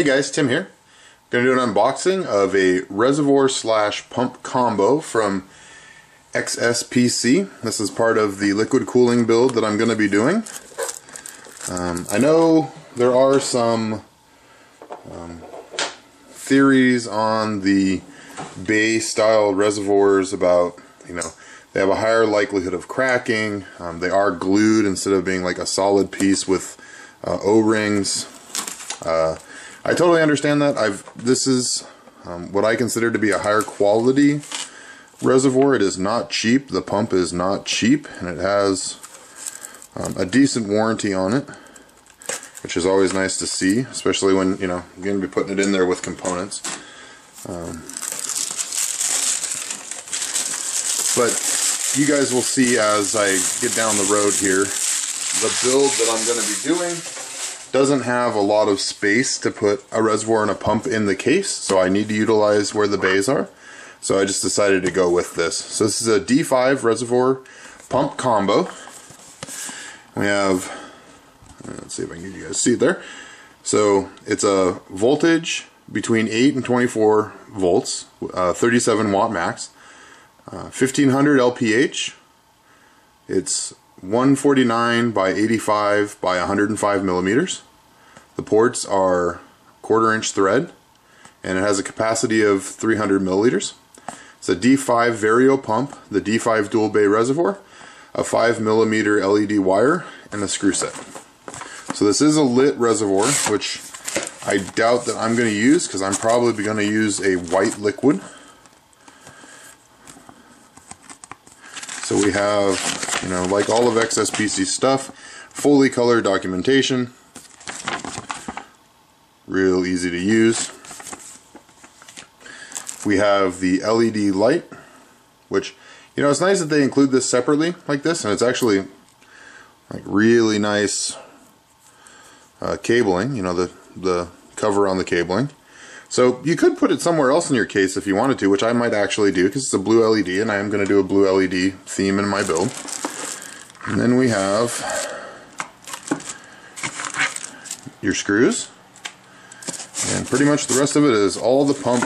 Hey guys, Tim here. Going to do an unboxing of a reservoir slash pump combo from XSPC. This is part of the liquid cooling build that I'm going to be doing. I know there are some theories on the bay style reservoirs about, they have a higher likelihood of cracking. They are glued instead of being like a solid piece with O-rings. I totally understand that. This is what I consider to be a higher quality reservoir. It is not cheap. The pump is not cheap, and it has a decent warranty on it, which is always nice to see, especially when you're going to be putting it in there with components. But you guys will see as I get down the road here, the build that I'm going to be doing doesn't have a lot of space to put a reservoir and a pump in the case, so I need to utilize where the bays are. So I just decided to go with this. So this is a D5 reservoir pump combo. We have, let's see if I can get you guys to see it there. So it's a voltage between 8 and 24 volts, 37 watt max, 1500 LPH. It's 149 by 85 by 105 millimeters. The ports are 1/4 inch thread, and it has a capacity of 300 milliliters. It's a D5 Vario pump, the D5 dual bay reservoir, a 5 millimeter LED wire, and a screw set. So this is a lit reservoir, which I doubt that I'm going to use because I'm probably going to use a white liquid. So we have, like all of XSPC stuff, fully colored documentation, real easy to use. We have the LED light, which, it's nice that they include this separately like this, and it's actually like really nice cabling, the cover on the cabling. So you could put it somewhere else in your case if you wanted to, which I might actually do because it's a blue LED, and I am going to do a blue LED theme in my build. And then we have your screws, and pretty much the rest of it is all the pump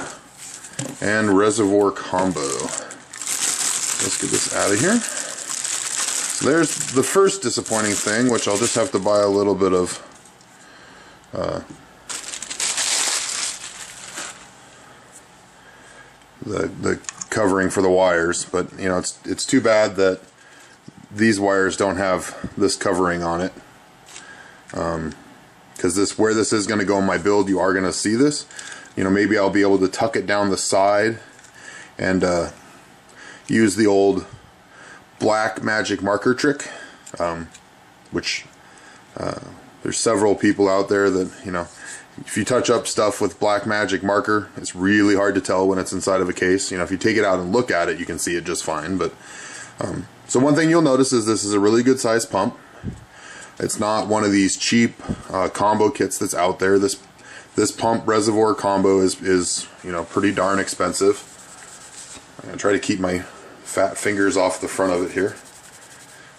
and reservoir combo. Let's get this out of here. So there's the first disappointing thing, which I'll just have to buy a little bit of the covering for the wires, but it's too bad that these wires don't have this covering on it, because where this is going to go in my build, you are going to see this. Maybe I'll be able to tuck it down the side and use the old black magic marker trick, which there's several people out there that, if you touch up stuff with black magic marker, it's really hard to tell when it's inside of a case. If you take it out and look at it, you can see it just fine. But so one thing you'll notice is this is a really good size pump. It's not one of these cheap combo kits that's out there. This pump reservoir combo is pretty darn expensive. I'm gonna try to keep my fat fingers off the front of it here,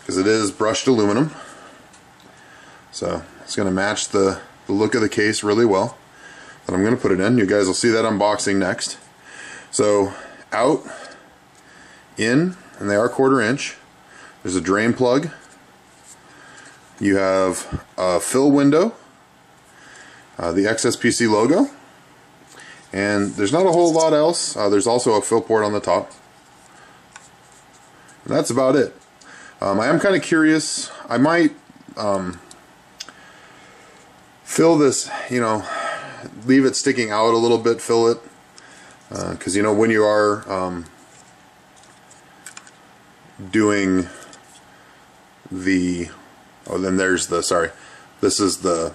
because it is brushed aluminum. So it's gonna match the look of the case really well. But I'm gonna put it in. You guys will see that unboxing next. So out, in, and they are 1/4 inch. There's a drain plug. You have a fill window, the XSPC logo, and there's not a whole lot else. There's also a fill port on the top, and that's about it. I am kind of curious. I might fill this, leave it sticking out a little bit, fill it, because when you are doing the, then there's the, sorry, this is the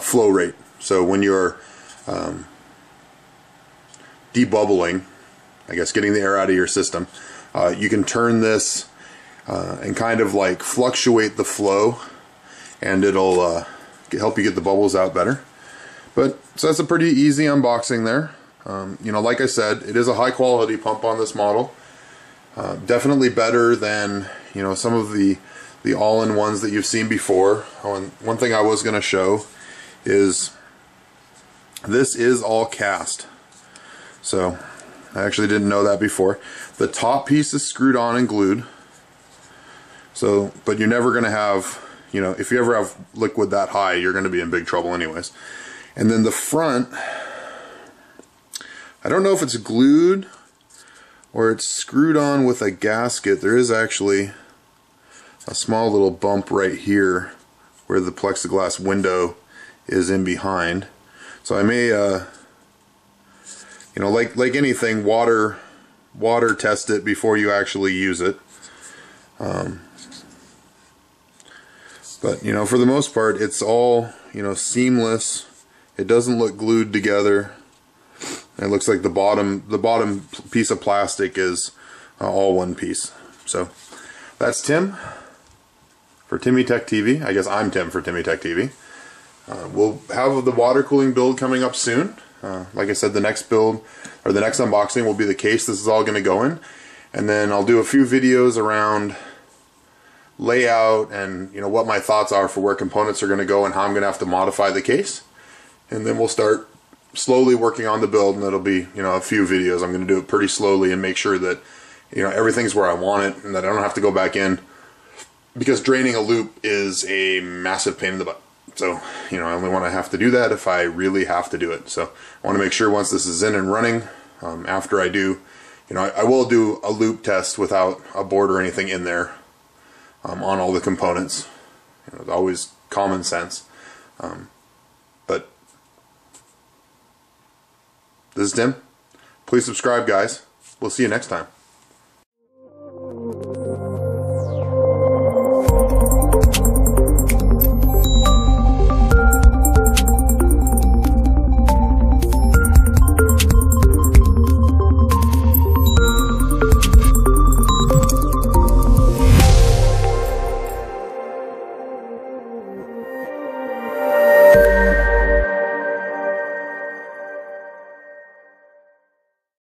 flow rate. So when you're debubbling, I guess getting the air out of your system, you can turn this and kind of like fluctuate the flow, and it'll help you get the bubbles out better. But so that's a pretty easy unboxing there. Like I said, it is a high quality pump on this model. Definitely better than some of the all-in-ones that you've seen before. One thing I was going to show is this is all cast. So I actually didn't know that before. The top piece is screwed on and glued. So, but you're never going to have, you know, if you ever have liquid that high, you're going to be in big trouble anyways. And then the front, I don't know if it's glued or it's screwed on with a gasket. There is actually a small little bump right here where the plexiglass window is in behind. So I may, you know, like anything, water test it before you actually use it. But you know, for the most part, it's all, you know, seamless. It doesn't look glued together. It looks like the bottom piece of plastic is all one piece. So that's Tim for TimmyTechTV. I guess I'm Tim for TimmyTechTV. We'll have the water cooling build coming up soon. Like I said, the next build or the next unboxing will be the case this is all going to go in, and then I'll do a few videos around layout and, you know, what my thoughts are for where components are going to go and how I'm going to have to modify the case. And then we'll start slowly working on the build, and it'll be, you know, a few videos. I'm going to do it pretty slowly and make sure that, you know, everything's where I want it and that I don't have to go back in, because draining a loop is a massive pain in the butt. So, you know, I only want to have to do that if I really have to do it. So I want to make sure once this is in and running, after I do, you know, I will do a loop test without a board or anything in there, on all the components. You know, it's always common sense. But this is Tim. Please subscribe, guys. We'll see you next time.